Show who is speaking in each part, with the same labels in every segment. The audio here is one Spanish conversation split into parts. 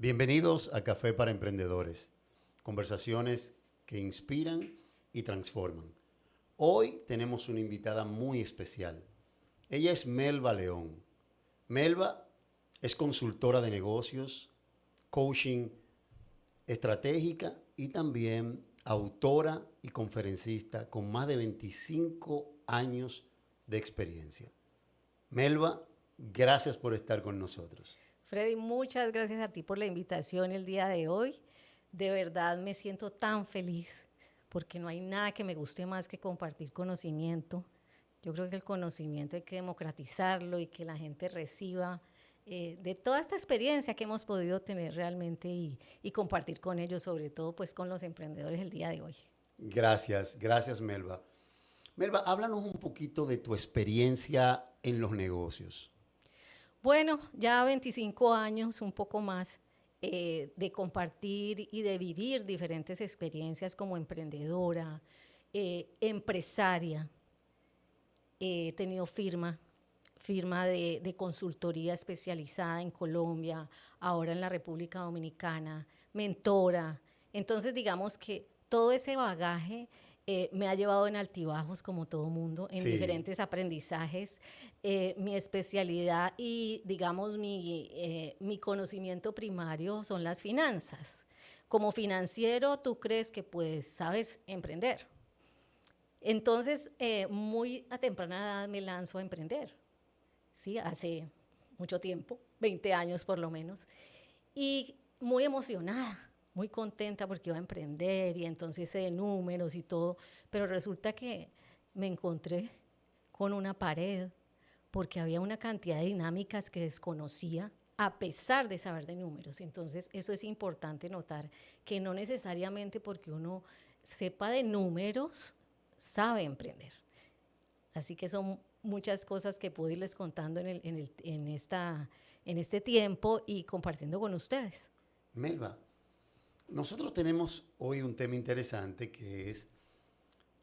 Speaker 1: Bienvenidos a Café para Emprendedores, conversaciones que inspiran y transforman. Hoy tenemos una invitada muy especial. Ella es Melba León. Melba es consultora de negocios, coaching estratégica y también autora y conferencista con más de 25 años de experiencia. Melba, gracias por estar con nosotros.
Speaker 2: Freddy, muchas gracias a ti por la invitación el día de hoy. De verdad me siento tan feliz porque no hay nada que me guste más que compartir conocimiento. Yo creo que el conocimiento hay que democratizarlo y que la gente reciba de toda esta experiencia que hemos podido tener realmente y compartir con ellos, sobre todo pues con los emprendedores el día de hoy.
Speaker 1: Gracias Melba. Melba, háblanos un poquito de tu experiencia en los negocios.
Speaker 2: Bueno, ya 25 años, un poco más, de compartir y de vivir diferentes experiencias como emprendedora, empresaria. He tenido firma de consultoría especializada en Colombia, ahora en la República Dominicana, mentora. Entonces, digamos que todo ese bagaje me ha llevado en altibajos, como todo mundo, en
Speaker 1: Sí,
Speaker 2: diferentes aprendizajes. Mi especialidad y, digamos, mi conocimiento primario son las finanzas. Como financiero, tú crees que pues sabes emprender. Entonces, muy a temprana edad me lanzo a emprender, ¿sí? Hace mucho tiempo, 20 años por lo menos, y muy emocionada, muy contenta porque iba a emprender y entonces de números y todo, pero resulta que me encontré con una pared porque había una cantidad de dinámicas que desconocía a pesar de saber de números. Entonces, eso es importante notar, que no necesariamente porque uno sepa de números, sabe emprender. Así que son muchas cosas que puedo irles contando en este tiempo y compartiendo con ustedes.
Speaker 1: Melba, nosotros tenemos hoy un tema interesante que es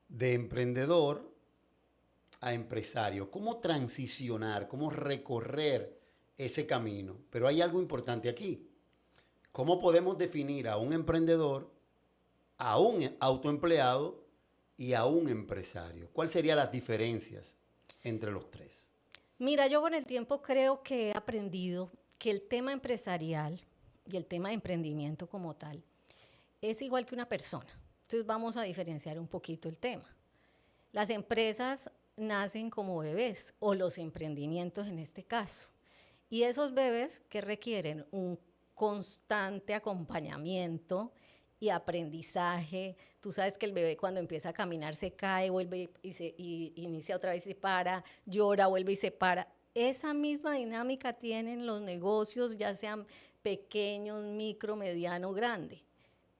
Speaker 1: de emprendedor a empresario. ¿Cómo transicionar, cómo recorrer ese camino? Pero hay algo importante aquí. ¿Cómo podemos definir a un emprendedor, a un autoempleado y a un empresario? ¿Cuáles serían las diferencias entre los tres?
Speaker 2: Mira, yo con el tiempo creo que he aprendido que el tema empresarial y el tema de emprendimiento como tal es igual que una persona. Entonces vamos a diferenciar un poquito el tema. Las empresas nacen como bebés o los emprendimientos en este caso. Y esos bebés que requieren un constante acompañamiento y aprendizaje. Tú sabes que el bebé cuando empieza a caminar se cae, vuelve y inicia otra vez y se para, llora, vuelve y se para. Esa misma dinámica tienen los negocios, ya sean pequeños, micro, mediano, grande.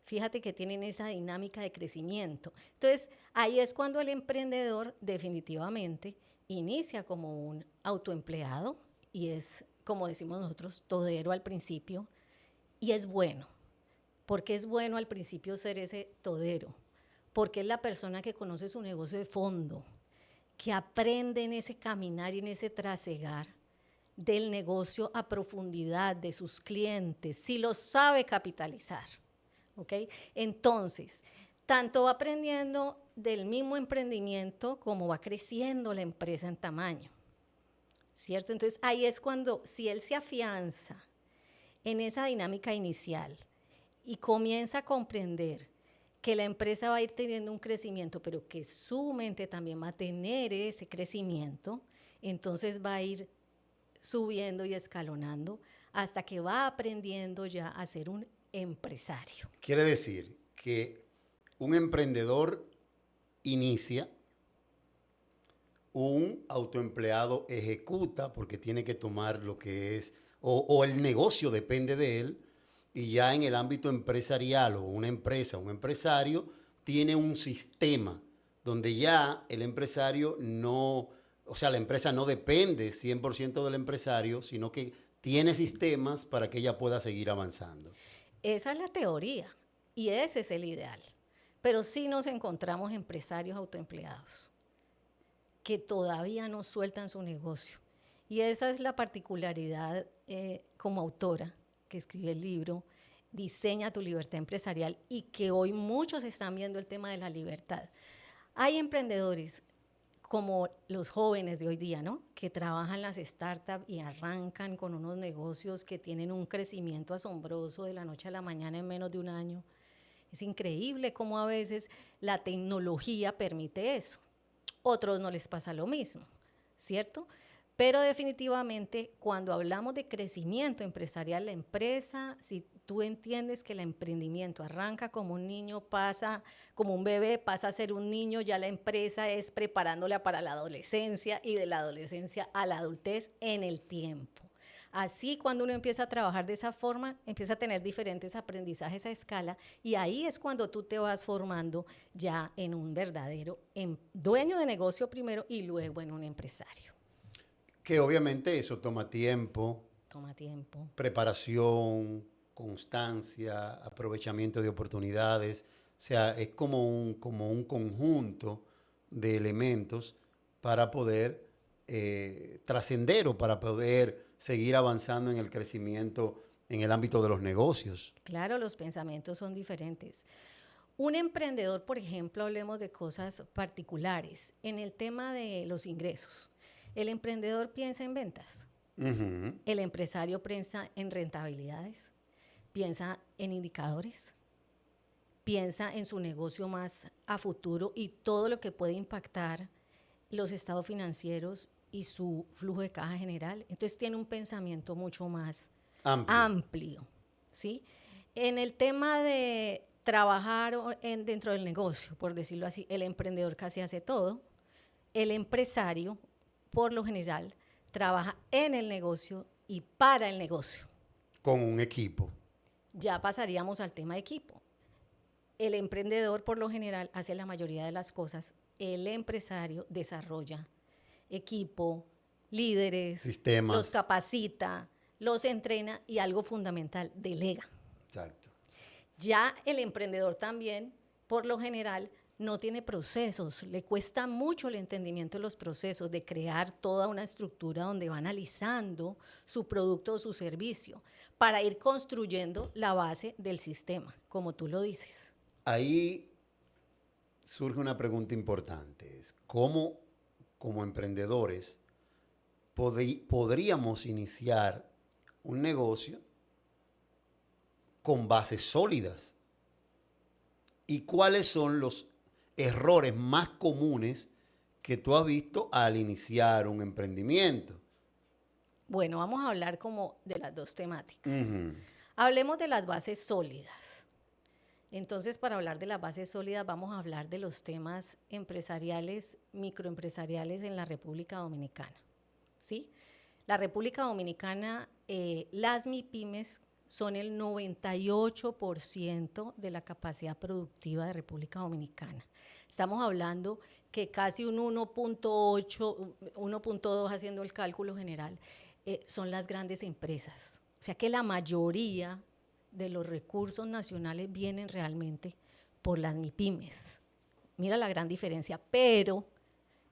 Speaker 2: Fíjate que tienen esa dinámica de crecimiento. Entonces, ahí es cuando el emprendedor definitivamente inicia como un autoempleado y es, como decimos nosotros, todero al principio y es bueno. Porque es bueno al principio ser ese todero, porque es la persona que conoce su negocio de fondo, que aprende en ese caminar y en ese trasegar del negocio a profundidad de sus clientes, si lo sabe capitalizar. ¿Ok? Entonces, tanto va aprendiendo del mismo emprendimiento como va creciendo la empresa en tamaño, ¿cierto? Entonces, ahí es cuando, si él se afianza en esa dinámica inicial y comienza a comprender que la empresa va a ir teniendo un crecimiento, pero que su mente también va a tener ese crecimiento, entonces va a ir subiendo y escalonando hasta que va aprendiendo ya a ser un empresario.
Speaker 1: Quiere decir que un emprendedor inicia, un autoempleado ejecuta porque tiene que tomar lo que es, o el negocio depende de él, y ya en el ámbito empresarial o una empresa, un empresario, tiene un sistema donde ya el empresario no, o sea, la empresa no depende 100% del empresario, sino que tiene sistemas para que ella pueda seguir avanzando.
Speaker 2: Esa es la teoría y ese es el ideal. Pero sí nos encontramos empresarios autoempleados que todavía no sueltan su negocio. Y esa es la particularidad como autora, que escribe el libro Diseña tu libertad empresarial y que hoy muchos están viendo el tema de la libertad. Hay emprendedores como los jóvenes de hoy día, ¿no? Que trabajan las startups y arrancan con unos negocios que tienen un crecimiento asombroso de la noche a la mañana en menos de un año. Es increíble cómo a veces la tecnología permite eso. Otros no les pasa lo mismo, ¿cierto? Pero definitivamente cuando hablamos de crecimiento empresarial, la empresa, si tú entiendes que el emprendimiento arranca como un niño, pasa como un bebé, pasa a ser un niño, ya la empresa es preparándola para la adolescencia y de la adolescencia a la adultez en el tiempo. Así, cuando uno empieza a trabajar de esa forma, empieza a tener diferentes aprendizajes a escala y ahí es cuando tú te vas formando ya en un verdadero dueño de negocio primero y luego en un empresario.
Speaker 1: Que obviamente eso toma tiempo.
Speaker 2: Toma tiempo.
Speaker 1: Preparación, constancia, aprovechamiento de oportunidades. O sea, es como un conjunto de elementos para poder trascender o para poder seguir avanzando en el crecimiento en el ámbito de los negocios.
Speaker 2: Claro, los pensamientos son diferentes. Un emprendedor, por ejemplo, hablemos de cosas particulares. En el tema de los ingresos, el emprendedor piensa en ventas. El empresario piensa en rentabilidades, piensa en indicadores, piensa en su negocio más a futuro y todo lo que puede impactar los estados financieros y su flujo de caja general. Entonces tiene un pensamiento mucho más amplio, ¿sí? En el tema de trabajar dentro del negocio, por decirlo así, el emprendedor casi hace todo. El empresario, por lo general, trabaja en el negocio y para el negocio.
Speaker 1: Con un equipo.
Speaker 2: Ya pasaríamos al tema de equipo. El emprendedor, por lo general, hace la mayoría de las cosas. El empresario desarrolla equipo, líderes,
Speaker 1: sistemas,
Speaker 2: los capacita, los entrena y algo fundamental, delega.
Speaker 1: Exacto.
Speaker 2: Ya el emprendedor también, por lo general, no tiene procesos, le cuesta mucho el entendimiento de los procesos, de crear toda una estructura donde va analizando su producto o su servicio para ir construyendo la base del sistema, como tú lo dices.
Speaker 1: Ahí surge una pregunta importante, es ¿cómo como emprendedores podríamos iniciar un negocio con bases sólidas? ¿Y cuáles son los errores más comunes que tú has visto al iniciar un emprendimiento?
Speaker 2: Bueno, vamos a hablar como de las dos temáticas. Hablemos de las bases sólidas. Entonces, para hablar de las bases sólidas, vamos a hablar de los temas empresariales, microempresariales en la República Dominicana, ¿sí? La República Dominicana, las MIPYMES son el 98% de la capacidad productiva de República Dominicana. Estamos hablando que casi un 1.8, 1.2 haciendo el cálculo general, son las grandes empresas. O sea que la mayoría de los recursos nacionales vienen realmente por las MIPYMES. Mira la gran diferencia, pero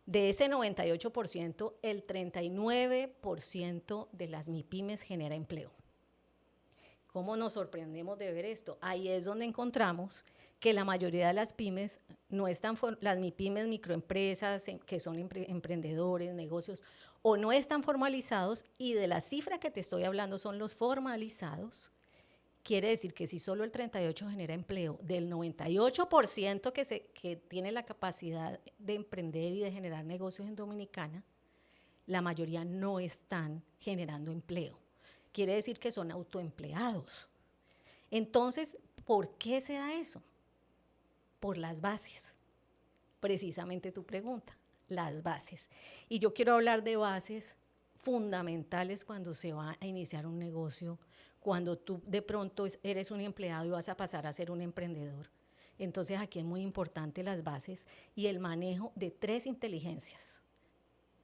Speaker 2: de ese 98%, el 39% de las MIPYMES genera empleo. ¿Cómo nos sorprendemos de ver esto? Ahí es donde encontramos que la mayoría de las pymes no están, las MIPYMES, microempresas, que son emprendedores, negocios, o no están formalizados, y de la cifra que te estoy hablando son los formalizados. Quiere decir que si solo el 38% genera empleo, del 98% que tiene la capacidad de emprender y de generar negocios en Dominicana, la mayoría no están generando empleo. Quiere decir que son autoempleados. Entonces, ¿por qué se da eso? Por las bases. Precisamente tu pregunta, las bases. Y yo quiero hablar de bases fundamentales cuando se va a iniciar un negocio, cuando tú de pronto eres un empleado y vas a pasar a ser un emprendedor. Entonces aquí es muy importante las bases y el manejo de 3 inteligencias.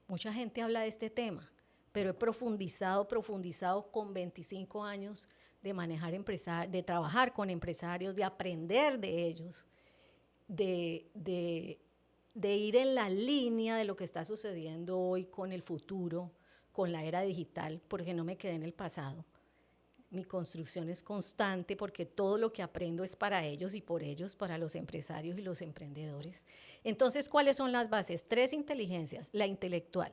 Speaker 2: Mucha gente habla de este tema, pero he profundizado con 25 años de manejar empresarios, de trabajar con empresarios, de aprender de ellos, de ir en la línea de lo que está sucediendo hoy con el futuro, con la era digital, porque no me quedé en el pasado. Mi construcción es constante porque todo lo que aprendo es para ellos y por ellos, para los empresarios y los emprendedores. Entonces, ¿cuáles son las bases? 3 inteligencias. La intelectual.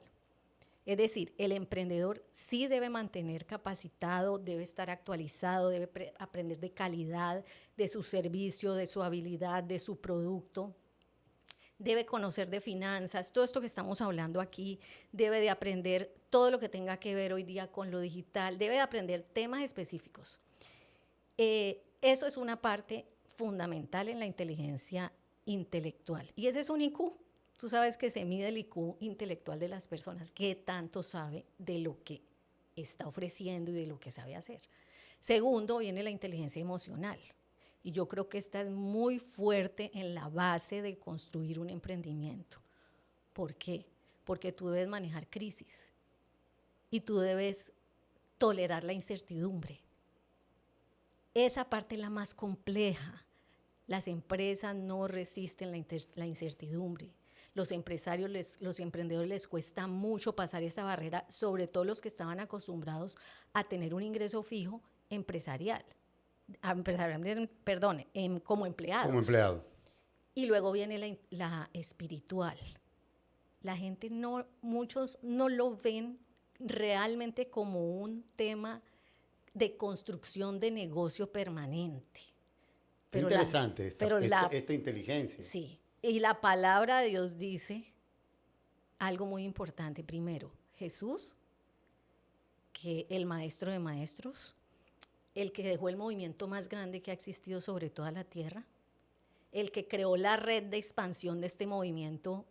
Speaker 2: Es decir, el emprendedor sí debe mantener capacitado, debe estar actualizado, debe aprender de calidad, de su servicio, de su habilidad, de su producto. Debe conocer de finanzas, todo esto que estamos hablando aquí, debe de aprender todo lo que tenga que ver hoy día con lo digital, debe de aprender temas específicos. Eso es una parte fundamental en la inteligencia intelectual. Y ese es un IQ. Tú sabes que se mide el IQ intelectual de las personas, qué tanto sabe de lo que está ofreciendo y de lo que sabe hacer. Segundo, viene la inteligencia emocional. Y yo creo que esta es muy fuerte en la base de construir un emprendimiento. ¿Por qué? Porque tú debes manejar crisis y tú debes tolerar la incertidumbre. Esa parte es la más compleja. Las empresas no resisten la incertidumbre. Los empresarios, los emprendedores les cuesta mucho pasar esa barrera, sobre todo los que estaban acostumbrados a tener un ingreso fijo empresarial. Perdón, como empleados.
Speaker 1: Como empleado.
Speaker 2: Y luego viene la espiritual. La gente muchos no lo ven realmente como un tema de construcción de negocio permanente.
Speaker 1: Pero interesante esta inteligencia.
Speaker 2: Sí, y la palabra de Dios dice algo muy importante. Primero, Jesús, que el maestro de maestros, el que dejó el movimiento más grande que ha existido sobre toda la tierra, el que creó la red de expansión de este movimiento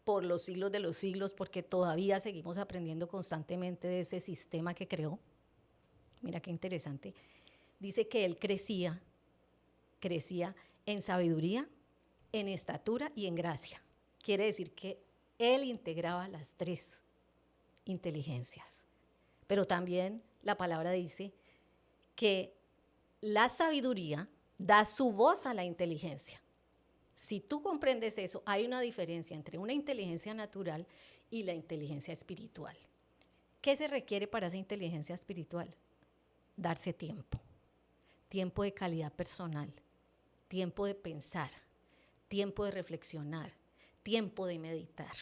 Speaker 2: por los siglos de los siglos, porque todavía seguimos aprendiendo constantemente de ese sistema que creó. Mira qué interesante. Dice que él crecía en sabiduría, en estatura y en gracia. Quiere decir que él integraba las 3 inteligencias. Pero también la palabra dice que la sabiduría da su voz a la inteligencia. Si tú comprendes eso, hay una diferencia entre una inteligencia natural y la inteligencia espiritual. ¿Qué se requiere para esa inteligencia espiritual? Darse tiempo. Tiempo de calidad personal, tiempo de pensar, tiempo de reflexionar, tiempo de meditar.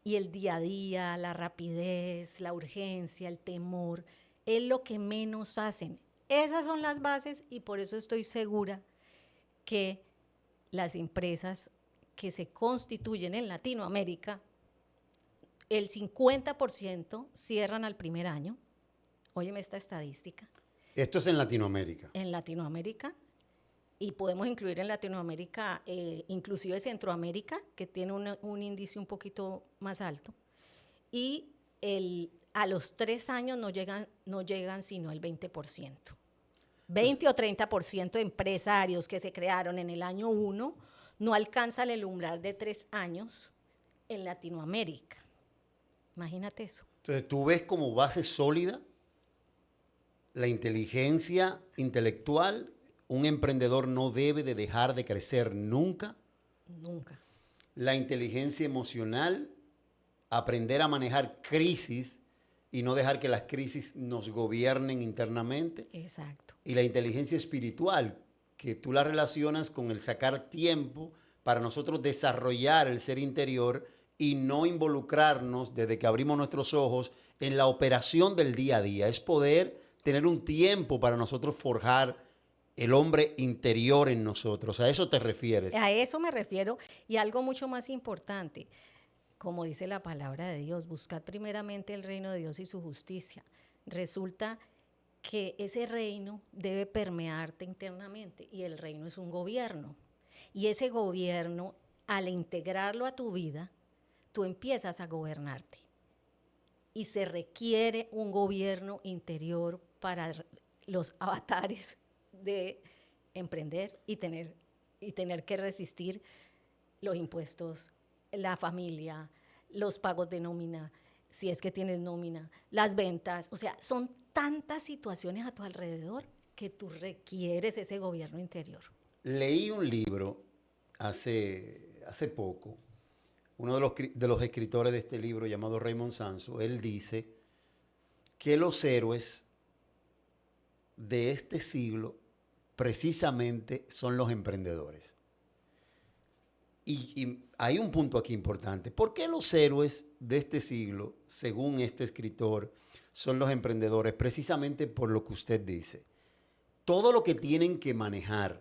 Speaker 2: Y el día a día, la rapidez, la urgencia, el temor, es lo que menos hacen. Esas son las bases y por eso estoy segura que las empresas que se constituyen en Latinoamérica, el 50% cierran al primer año. Óyeme esta estadística.
Speaker 1: Esto es en Latinoamérica.
Speaker 2: En Latinoamérica, y podemos incluir en Latinoamérica, inclusive Centroamérica, que tiene un índice un poquito más alto, y a los 3 años no llegan sino el 20%. 20 o 30% de empresarios que se crearon en el año 1 no alcanzan el umbral de 3 años en Latinoamérica. Imagínate eso.
Speaker 1: Entonces, tú ves como base sólida la inteligencia intelectual. Un emprendedor no debe de dejar de crecer nunca.
Speaker 2: Nunca.
Speaker 1: La inteligencia emocional, aprender a manejar crisis y no dejar que las crisis nos gobiernen internamente.
Speaker 2: Exacto.
Speaker 1: Y la inteligencia espiritual, que tú la relacionas con el sacar tiempo para nosotros desarrollar el ser interior y no involucrarnos desde que abrimos nuestros ojos en la operación del día a día. Es poder tener un tiempo para nosotros forjar el hombre interior en nosotros. ¿A eso te refieres?
Speaker 2: A eso me refiero, y algo mucho más importante, como dice la palabra de Dios, buscad primeramente el reino de Dios y su justicia. Resulta que ese reino debe permearte internamente, y el reino es un gobierno. Y ese gobierno, al integrarlo a tu vida, tú empiezas a gobernarte. Y se requiere un gobierno interior para los avatares de emprender y tener que resistir los impuestos, la familia, los pagos de nómina, si es que tienes nómina, las ventas. O sea, son tantas situaciones a tu alrededor que tú requieres ese gobierno interior.
Speaker 1: Leí un libro hace poco. Uno de los escritores de este libro, llamado Raymond Sanso, él dice que los héroes de este siglo precisamente son los emprendedores. Y hay un punto aquí importante. ¿Por qué los héroes de este siglo, según este escritor, son los emprendedores? Precisamente por lo que usted dice. Todo lo que tienen que manejar,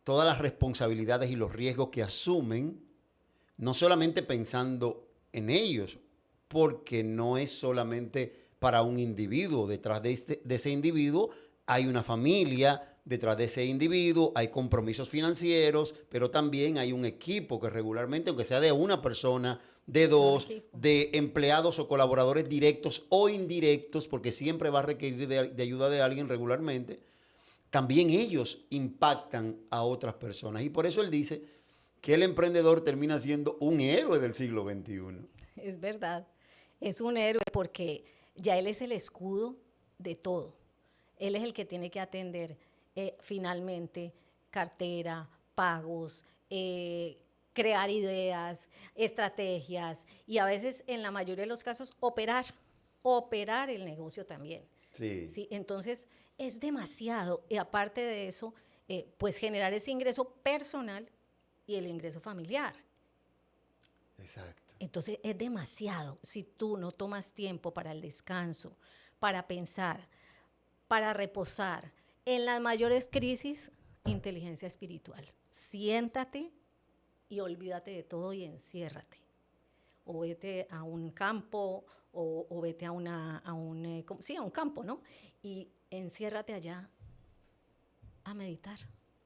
Speaker 1: todas las responsabilidades y los riesgos que asumen, no solamente pensando en ellos, porque no es solamente para un individuo. Detrás de ese individuo hay una familia, detrás de ese individuo hay compromisos financieros, pero también hay un equipo que regularmente, aunque sea de una persona, de dos, de empleados o colaboradores directos o indirectos, porque siempre va a requerir de ayuda de alguien regularmente, también ellos impactan a otras personas. Y por eso él dice que el emprendedor termina siendo un héroe del siglo XXI.
Speaker 2: Es verdad, es un héroe porque ya él es el escudo de todo. Él es el que tiene que atender finalmente cartera, pagos, crear ideas, estrategias y a veces, en la mayoría de los casos, operar el negocio también.
Speaker 1: Sí.
Speaker 2: ¿Sí? Entonces, es demasiado. Y aparte de eso, pues generar ese ingreso personal y el ingreso familiar.
Speaker 1: Exacto.
Speaker 2: Entonces, es demasiado si tú no tomas tiempo para el descanso, para pensar, para reposar. En las mayores crisis, inteligencia espiritual. Siéntate y olvídate de todo y enciérrate. O vete a un campo o vete a un campo, ¿no? Y enciérrate allá a meditar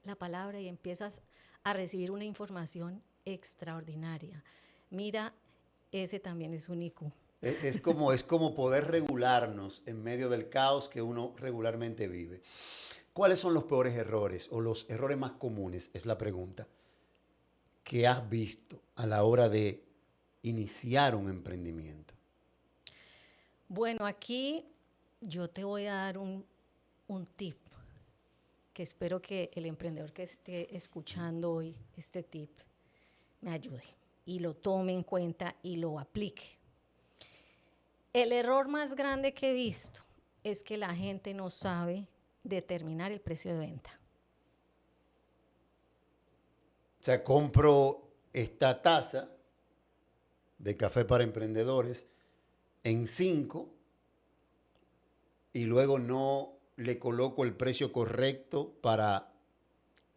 Speaker 2: la palabra y empiezas a recibir una información extraordinaria. Mira, ese también es un IQ.
Speaker 1: Es como poder regularnos en medio del caos que uno regularmente vive. ¿Cuáles son los peores errores o los errores más comunes? Es la pregunta que has visto a la hora de iniciar un emprendimiento.
Speaker 2: Bueno, aquí yo te voy a dar un tip que espero que el emprendedor que esté escuchando hoy este tip me ayude y lo tome en cuenta y lo aplique. El error más grande que he visto es que la gente no sabe determinar el precio de venta.
Speaker 1: O sea, compro esta taza de café para emprendedores en 5 y luego no le coloco el precio correcto para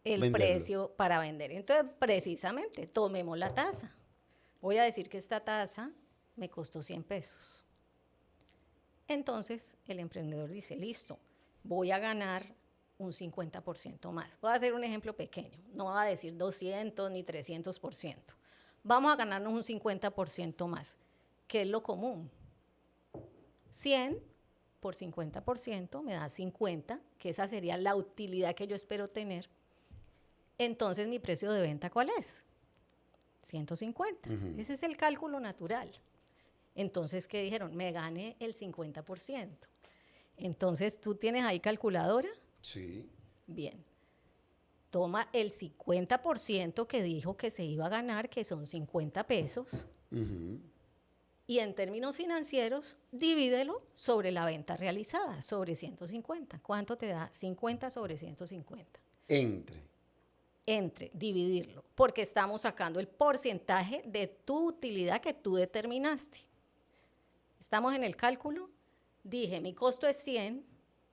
Speaker 1: venderlo.
Speaker 2: Precio para vender. Entonces, precisamente, tomemos la taza. Voy a decir que esta taza me costó 100 pesos. Entonces, el emprendedor dice, listo, voy a ganar un 50% más. Voy a hacer un ejemplo pequeño. No voy a decir 200 ni 300%. Vamos a ganarnos un 50% más, que es lo común. 100 por 50% me da 50, que esa sería la utilidad que yo espero tener. Entonces, ¿mi precio de venta cuál es? 150. Ese es el cálculo natural. Entonces, ¿qué dijeron? Me gané el 50%. Entonces, ¿tú tienes ahí calculadora?
Speaker 1: Sí.
Speaker 2: Bien. Toma el 50% que dijo que se iba a ganar, que son 50 pesos. Y en términos financieros, divídelo sobre la venta realizada, sobre 150. ¿Cuánto te da? 50 sobre 150. Entre, dividirlo, porque estamos sacando el porcentaje de tu utilidad que tú determinaste. Estamos en el cálculo, dije, mi costo es 100,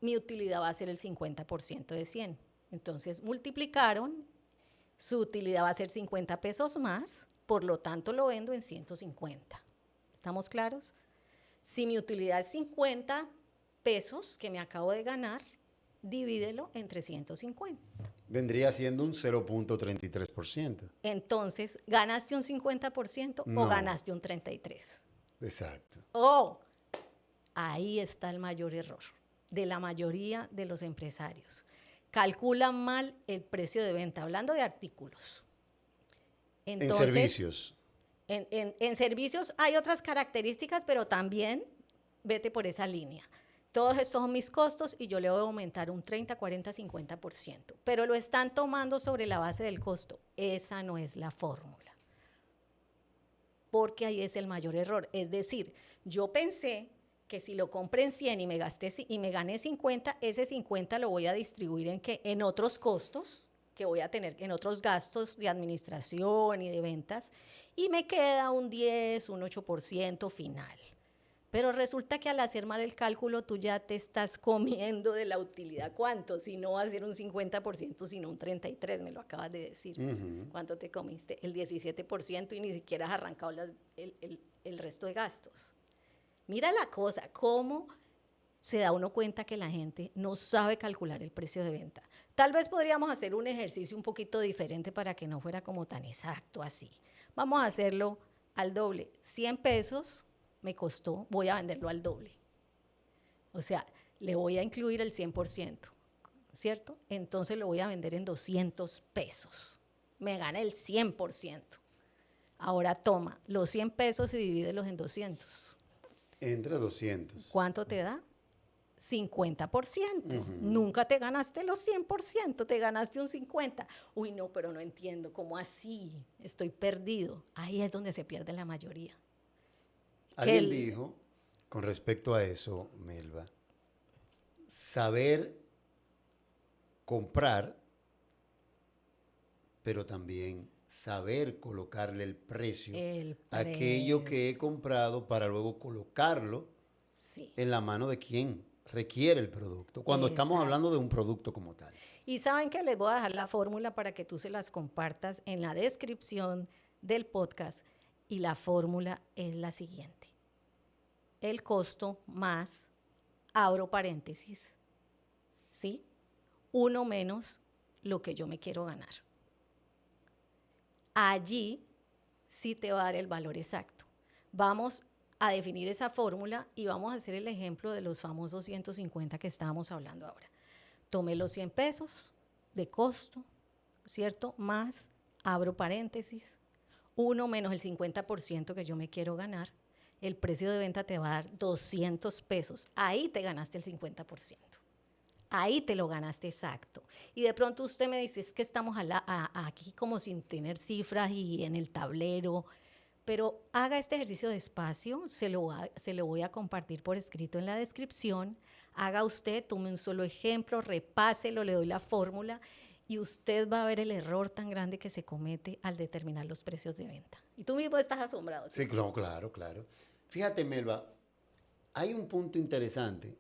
Speaker 2: mi utilidad va a ser el 50% de 100. Entonces multiplicaron, su utilidad va a ser 50 pesos más, por lo tanto lo vendo en 150. ¿Estamos claros? Si mi utilidad es 50 pesos que me acabo de ganar, divídelo entre 150.
Speaker 1: Vendría siendo un 0.33%.
Speaker 2: Entonces, ¿ganaste un 50%
Speaker 1: No.
Speaker 2: o ganaste un 33%?
Speaker 1: Exacto.
Speaker 2: Ahí está el mayor error de la mayoría de los empresarios. Calculan mal el precio de venta, hablando de artículos. Entonces,
Speaker 1: en servicios.
Speaker 2: En servicios hay otras características, pero también vete por esa línea. Todos estos son mis costos y yo le voy a aumentar un 30, 40, 50%. Pero lo están tomando sobre la base del costo. Esa no es la fórmula. Porque ahí es el mayor error. Es decir, yo pensé que si lo compré en 100 y me gané 50, ese 50 lo voy a distribuir en otros costos que voy a tener, en otros gastos de administración y de ventas, y me queda un 10, un 8% final. Pero resulta que al hacer mal el cálculo, tú ya te estás comiendo de la utilidad. ¿Cuánto? Si no va a ser un 50%, sino un 33%, me lo acabas de decir. ¿Cuánto te comiste? El 17% y ni siquiera has arrancado el resto de gastos. Mira la cosa, cómo se da uno cuenta que la gente no sabe calcular el precio de venta. Tal vez podríamos hacer un ejercicio un poquito diferente para que no fuera como tan exacto así. Vamos a hacerlo al doble. 100 pesos me costó, voy a venderlo al doble. O sea, le voy a incluir el 100%, ¿cierto? Entonces lo voy a vender en 200 pesos. Me gana el 100%. Ahora toma los 100 pesos y divídelos en 200.
Speaker 1: Entre 200.
Speaker 2: ¿Cuánto te da? 50%. Nunca te ganaste los 100%, te ganaste un 50%. Uy, no, pero no entiendo, ¿cómo así? Estoy perdido. Ahí es donde se pierde la mayoría.
Speaker 1: Alguien dijo, con respecto a eso, Melba, saber comprar, pero también saber colocarle el precio a aquello que he comprado para luego colocarlo en la mano de quien requiere el producto, cuando estamos hablando de un producto como tal.
Speaker 2: Y saben que les voy a dejar la fórmula para que tú se las compartas en la descripción del podcast, y la fórmula es la siguiente. El costo más, abro paréntesis, ¿sí? 1 menos lo que yo me quiero ganar. Allí sí te va a dar el valor exacto. Vamos a definir esa fórmula y vamos a hacer el ejemplo de los famosos 150 que estábamos hablando ahora. Tomé los 100 pesos de costo, ¿cierto? Más, abro paréntesis, 1 menos el 50% que yo me quiero ganar. El precio de venta te va a dar 200 pesos. Ahí te ganaste el 50%. Ahí te lo ganaste exacto. Y de pronto usted me dice, es que estamos aquí como sin tener cifras y en el tablero. Pero haga este ejercicio despacio, se lo voy a compartir por escrito en la descripción. Haga usted, tome un solo ejemplo, repáselo, le doy la fórmula y usted va a ver el error tan grande que se comete al determinar los precios de venta. Y tú mismo estás asombrado.
Speaker 1: Sí, claro. Fíjate, Melba, hay un punto interesante,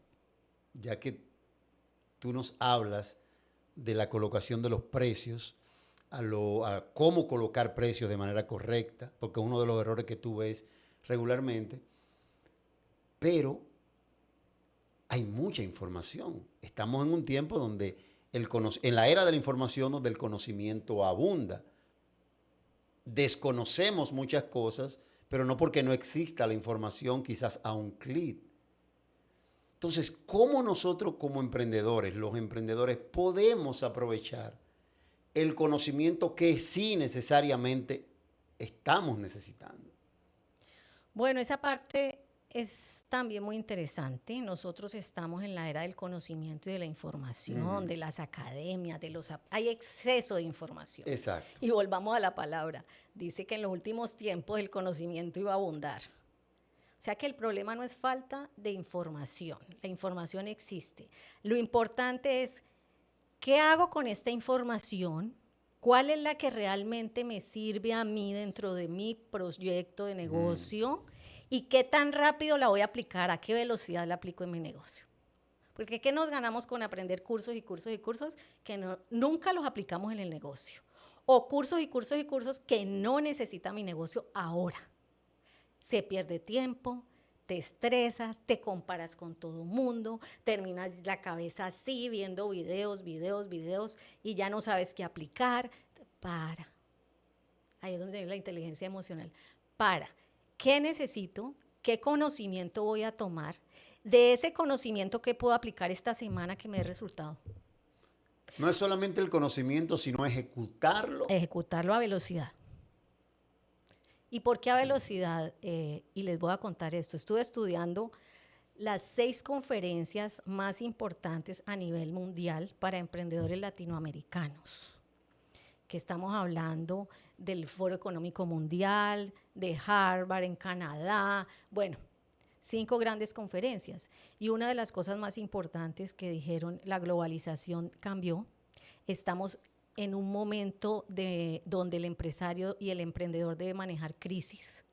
Speaker 1: ya que tú nos hablas de la colocación de los precios, a cómo colocar precios de manera correcta, porque es uno de los errores que tú ves regularmente, pero hay mucha información. Estamos en un tiempo donde en la era de la información donde el conocimiento abunda. Desconocemos muchas cosas, pero no porque no exista la información quizás a un clic. Entonces, ¿cómo nosotros como emprendedores, los emprendedores, podemos aprovechar el conocimiento que sí necesariamente estamos necesitando?
Speaker 2: Bueno, esa parte es también muy interesante. Nosotros estamos en la era del conocimiento y de la información, de las academias, hay exceso de información.
Speaker 1: Exacto.
Speaker 2: Y volvamos a la palabra. Dice que en los últimos tiempos el conocimiento iba a abundar. O sea que el problema no es falta de información. La información existe. Lo importante es, ¿qué hago con esta información? ¿Cuál es la que realmente me sirve a mí dentro de mi proyecto de negocio? ¿Y qué tan rápido la voy a aplicar? ¿A qué velocidad la aplico en mi negocio? Porque ¿qué nos ganamos con aprender cursos que nunca los aplicamos en el negocio? O cursos que no necesita mi negocio ahora. Se pierde tiempo, te estresas, te comparas con todo el mundo, terminas la cabeza así, viendo videos, y ya no sabes qué aplicar. Para. Ahí es donde viene la inteligencia emocional. Para. ¿Qué necesito? ¿Qué conocimiento voy a tomar? De ese conocimiento, ¿qué puedo aplicar esta semana que me dé resultado?
Speaker 1: No es solamente el conocimiento, sino ejecutarlo.
Speaker 2: Ejecutarlo a velocidad. ¿Y por qué a velocidad? Y les voy a contar esto. Estuve estudiando las 6 conferencias más importantes a nivel mundial para emprendedores latinoamericanos. Que estamos hablando del Foro Económico Mundial, de Harvard en Canadá. Bueno, 5 grandes conferencias. Y una de las cosas más importantes que dijeron, la globalización cambió. Estamos en un momento donde el empresario y el emprendedor debe manejar crisis,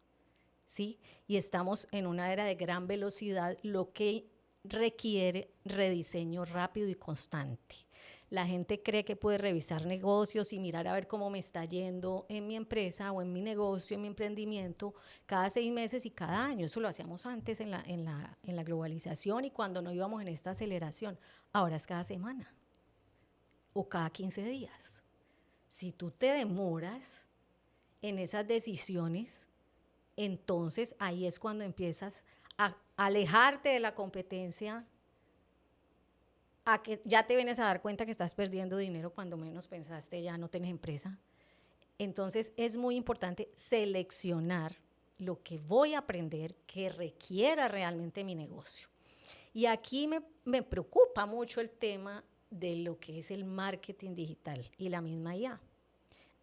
Speaker 2: ¿sí? Y estamos en una era de gran velocidad, lo que requiere rediseño rápido y constante. La gente cree que puede revisar negocios y mirar a ver cómo me está yendo en mi empresa o en mi negocio, en mi emprendimiento, cada 6 meses y cada año. Eso lo hacíamos antes en la globalización y cuando no íbamos en esta aceleración. Ahora es cada semana o cada 15 días. Si tú te demoras en esas decisiones, entonces ahí es cuando empiezas a alejarte de la competencia, a que ya te vienes a dar cuenta que estás perdiendo dinero cuando menos pensaste, ya no tienes empresa. Entonces es muy importante seleccionar lo que voy a aprender que requiera realmente mi negocio. Y aquí me preocupa mucho el tema de lo que es el marketing digital y la misma IA.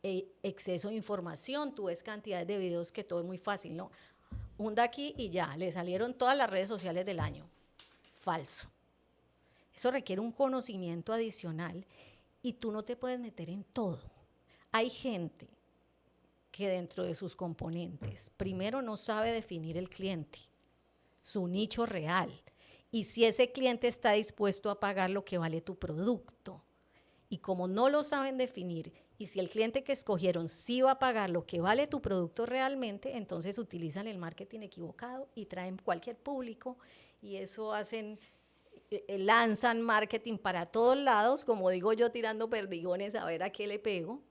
Speaker 2: Exceso de información, tú ves cantidades de videos que todo es muy fácil, ¿no? Hunda aquí y ya, le salieron todas las redes sociales del año. Falso. Eso requiere un conocimiento adicional y tú no te puedes meter en todo. Hay gente que dentro de sus componentes, primero no sabe definir el cliente, su nicho real, y si ese cliente está dispuesto a pagar lo que vale tu producto. Y como no lo saben definir, y si el cliente que escogieron sí va a pagar lo que vale tu producto realmente, entonces utilizan el marketing equivocado y traen cualquier público, y eso hacen, lanzan marketing para todos lados, como digo yo, tirando perdigones a ver a qué le pego,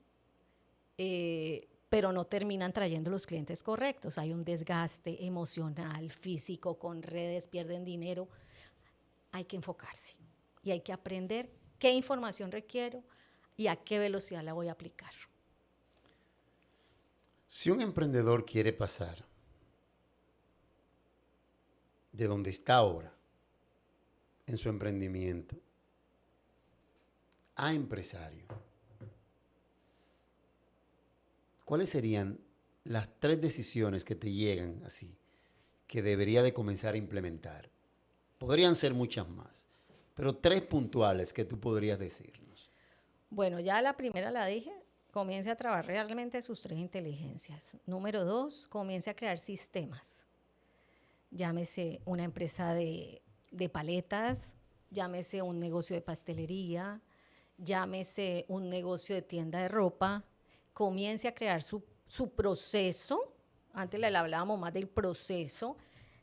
Speaker 2: pero no terminan trayendo los clientes correctos. Hay un desgaste emocional, físico, con redes, pierden dinero. Hay que enfocarse y hay que aprender qué información requiero y a qué velocidad la voy a aplicar.
Speaker 1: Si un emprendedor quiere pasar de donde está ahora en su emprendimiento a empresario, ¿cuáles serían las 3 decisiones que te llegan así, que debería de comenzar a implementar? Podrían ser muchas más, pero 3 puntuales que tú podrías decirnos.
Speaker 2: Bueno, ya la primera la dije, comience a trabajar realmente sus 3 inteligencias. Número 2, comience a crear sistemas. Llámese una empresa de paletas, llámese un negocio de pastelería, llámese un negocio de tienda de ropa. Comience a crear su proceso. Antes le hablábamos más del proceso.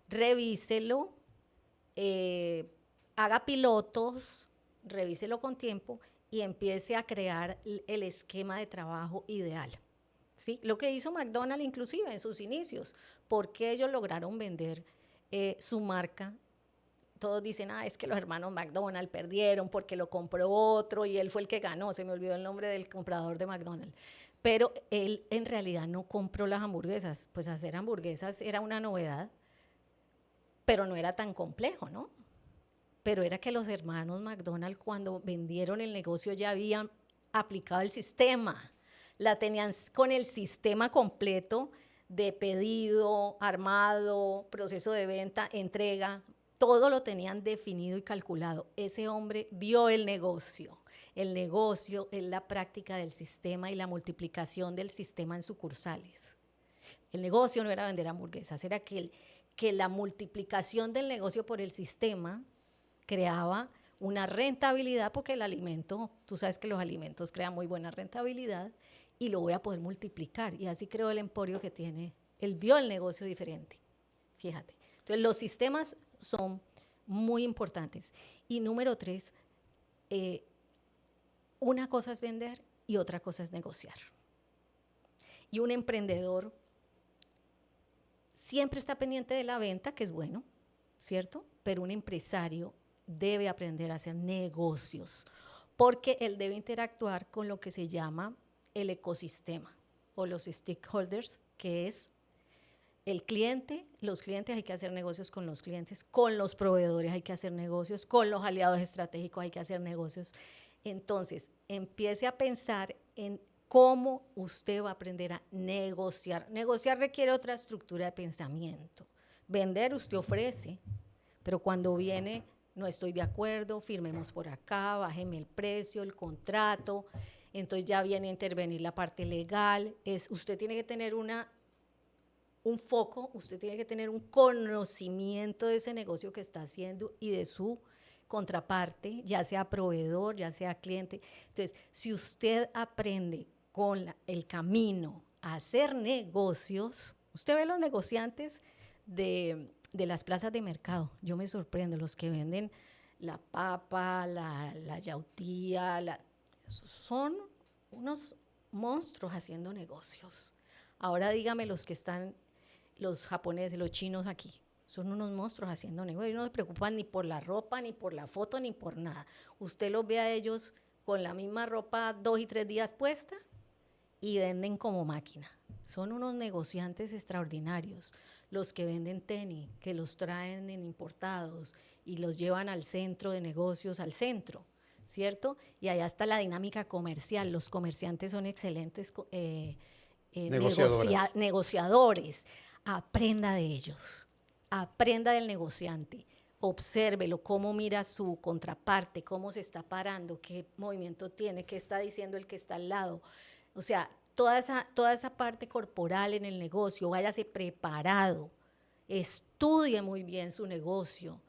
Speaker 2: Revíselo, haga pilotos, revíselo con tiempo y empiece a crear el esquema de trabajo ideal. ¿Sí? Lo que hizo McDonald's inclusive en sus inicios, porque ellos lograron vender su marca. Todos dicen, es que los hermanos McDonald's perdieron porque lo compró otro y él fue el que ganó, se me olvidó el nombre del comprador de McDonald's. Pero él en realidad no compró las hamburguesas, pues hacer hamburguesas era una novedad, pero no era tan complejo, ¿no? Pero era que los hermanos McDonald's cuando vendieron el negocio ya habían aplicado el sistema, la tenían con el sistema completo de pedido, armado, proceso de venta, entrega, todo lo tenían definido y calculado. Ese hombre vio el negocio. El negocio es la práctica del sistema y la multiplicación del sistema en sucursales. El negocio no era vender hamburguesas, era que la multiplicación del negocio por el sistema creaba una rentabilidad, porque el alimento, tú sabes que los alimentos crean muy buena rentabilidad, y lo voy a poder multiplicar. Y así creó el emporio que tiene. Él vio el negocio diferente, fíjate. Entonces los sistemas son muy importantes. Y número 3, una cosa es vender y otra cosa es negociar. Y un emprendedor siempre está pendiente de la venta, que es bueno, ¿cierto? Pero un empresario debe aprender a hacer negocios, porque él debe interactuar con lo que se llama el ecosistema o los stakeholders, que es el cliente. Los clientes, hay que hacer negocios con los clientes, con los proveedores hay que hacer negocios, con los aliados estratégicos hay que hacer negocios. Entonces, empiece a pensar en cómo usted va a aprender a negociar. Negociar requiere otra estructura de pensamiento, Vender usted ofrece, pero cuando viene, no estoy de acuerdo, firmemos por acá, bájeme el precio, el contrato, entonces ya viene a intervenir la parte legal. Usted tiene que tener un foco, usted tiene que tener un conocimiento de ese negocio que está haciendo y de su contraparte, ya sea proveedor, ya sea cliente. Entonces, si usted aprende con el camino a hacer negocios, usted ve los negociantes de las plazas de mercado. Yo me sorprendo, los que venden la papa, la yautía, son unos monstruos haciendo negocios. Ahora dígame los que están, los japoneses, los chinos aquí, son unos monstruos haciendo negocios. No se preocupan ni por la ropa, ni por la foto, ni por nada. Usted los ve a ellos con la misma ropa 2 y 3 días puesta y venden como máquina. Son unos negociantes extraordinarios. Los que venden tenis, que los traen en importados y los llevan al centro de negocios, al centro, ¿cierto? Y allá está la dinámica comercial. Los comerciantes son excelentes negociadores. Aprenda de ellos, aprenda del negociante, obsérvelo, cómo mira su contraparte, cómo se está parando, qué movimiento tiene, qué está diciendo el que está al lado. O sea, toda esa parte corporal en el negocio, váyase preparado, estudie muy bien su negocio,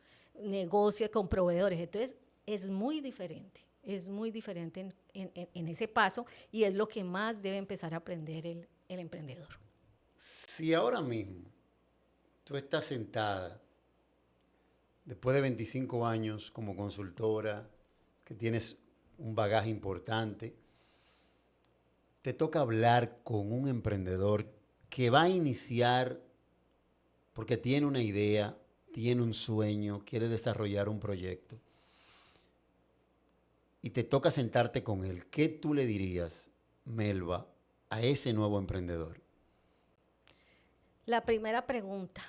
Speaker 2: negocie con proveedores. Entonces, es muy diferente en ese paso y es lo que más debe empezar a aprender el emprendedor.
Speaker 1: Si ahora mismo tú estás sentada, después de 25 años como consultora, que tienes un bagaje importante, te toca hablar con un emprendedor que va a iniciar porque tiene una idea, tiene un sueño, quiere desarrollar un proyecto, y te toca sentarte con él, ¿qué tú le dirías, Melba, a ese nuevo emprendedor?
Speaker 2: La primera pregunta,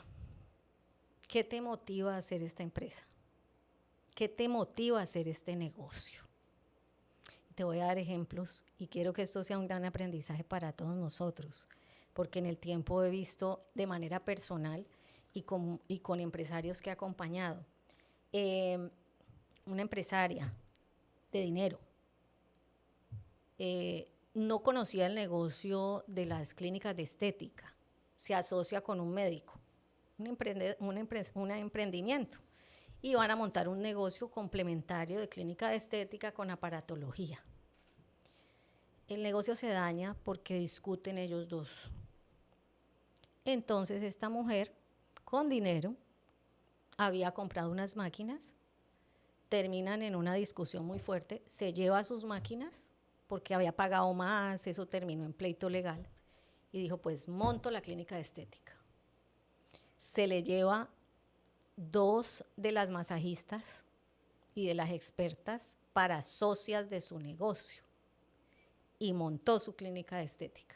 Speaker 2: ¿qué te motiva a hacer esta empresa? ¿Qué te motiva a hacer este negocio? Te voy a dar ejemplos y quiero que esto sea un gran aprendizaje para todos nosotros, porque en el tiempo he visto de manera personal y con empresarios que he acompañado. Una empresaria de dinero no conocía el negocio de las clínicas de estética, se asocia con un médico, un emprendimiento, y van a montar un negocio complementario de clínica de estética con aparatología. El negocio se daña porque discuten ellos dos. Entonces esta mujer, con dinero, había comprado unas máquinas, terminan en una discusión muy fuerte, se lleva sus máquinas porque había pagado más, eso terminó en pleito legal, y dijo, pues monto la clínica de estética. Se le lleva 2 de las masajistas y de las expertas para socias de su negocio y montó su clínica de estética.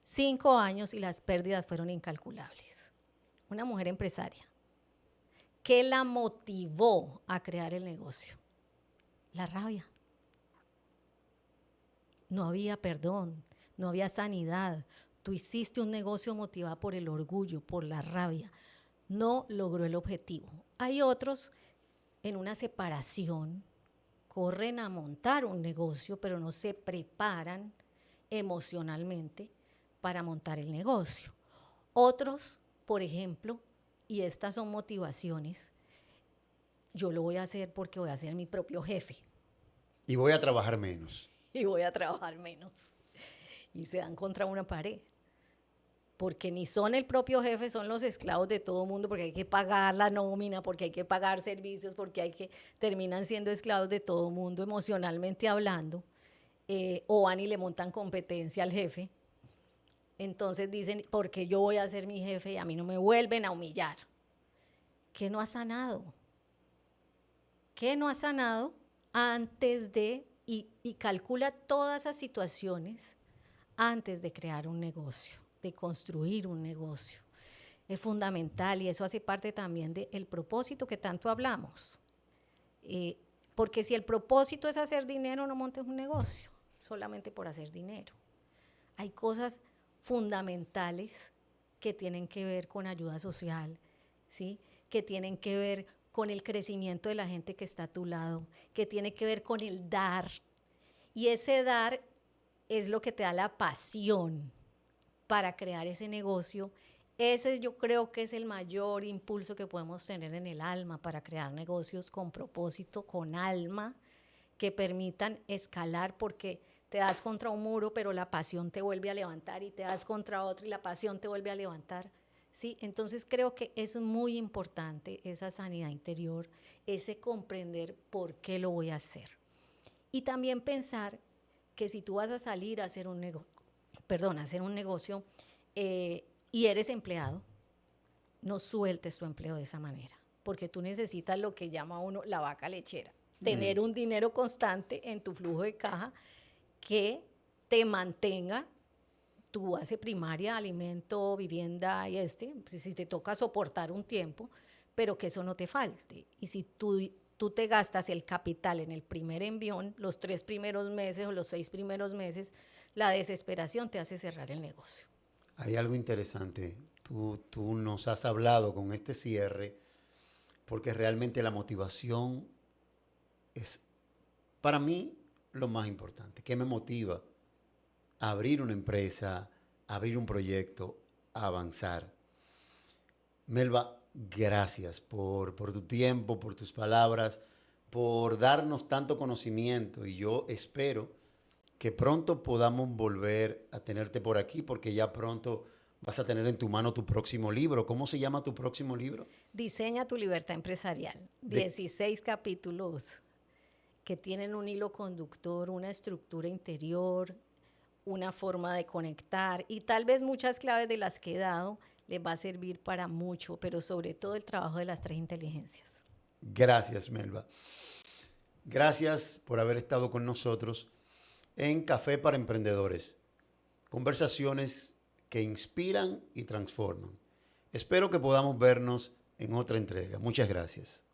Speaker 2: 5 años y las pérdidas fueron incalculables. Una mujer empresaria. ¿Qué la motivó a crear el negocio? La rabia. No había perdón, no había sanidad. Tú hiciste un negocio motivado por el orgullo, por la rabia. No logró el objetivo. Hay otros en una separación, corren a montar un negocio, pero no se preparan emocionalmente para montar el negocio. Otros, por ejemplo, y estas son motivaciones, yo lo voy a hacer porque voy a ser mi propio jefe.
Speaker 1: Y voy a trabajar menos.
Speaker 2: Y voy a trabajar menos. Y se dan contra una pared. Porque ni son el propio jefe, son los esclavos de todo el mundo, porque hay que pagar la nómina, porque hay que pagar servicios, porque terminan siendo esclavos de todo el mundo emocionalmente hablando, o van y le montan competencia al jefe. Entonces dicen, porque yo voy a ser mi jefe y a mí no me vuelven a humillar. ¿Qué no ha sanado? ¿Qué no ha sanado antes de, y calcula todas esas situaciones antes de crear un negocio, de construir un negocio? Es fundamental y eso hace parte también del propósito que tanto hablamos. Porque si el propósito es hacer dinero, no montes un negocio solamente por hacer dinero. Hay cosas fundamentales que tienen que ver con ayuda social, ¿sí? Que tienen que ver con el crecimiento de la gente que está a tu lado, que tiene que ver con el dar. Y ese dar es lo que te da la pasión para crear ese negocio. Ese yo creo que es el mayor impulso que podemos tener en el alma para crear negocios con propósito, con alma, que permitan escalar, porque te das contra un muro, pero la pasión te vuelve a levantar, y te das contra otro y la pasión te vuelve a levantar. ¿Sí? Entonces creo que es muy importante esa sanidad interior, ese comprender por qué lo voy a hacer. Y también pensar que si tú vas a salir a hacer un negocio y eres empleado, no sueltes tu empleo de esa manera, porque tú necesitas lo que llama uno la vaca lechera, tener un dinero constante en tu flujo de caja que te mantenga tu base primaria, alimento, vivienda y si te toca soportar un tiempo, pero que eso no te falte. Y si tú te gastas el capital en el primer envión, los 3 primeros meses o los 6 primeros meses, la desesperación te hace cerrar el negocio.
Speaker 1: Hay algo interesante. Tú nos has hablado con este cierre, porque realmente la motivación es, para mí, lo más importante. ¿Qué me motiva? A abrir una empresa, a abrir un proyecto, a avanzar. Melba, gracias por tu tiempo, por tus palabras, por darnos tanto conocimiento, y yo espero que pronto podamos volver a tenerte por aquí, porque ya pronto vas a tener en tu mano tu próximo libro. ¿Cómo se llama tu próximo libro?
Speaker 2: Diseña tu libertad empresarial. 16 capítulos que tienen un hilo conductor, una estructura interior, una forma de conectar, y tal vez muchas claves de las que he dado les va a servir para mucho, pero sobre todo el trabajo de las 3 inteligencias.
Speaker 1: Gracias, Melba. Gracias por haber estado con nosotros en Café para Emprendedores. Conversaciones que inspiran y transforman. Espero que podamos vernos en otra entrega. Muchas gracias.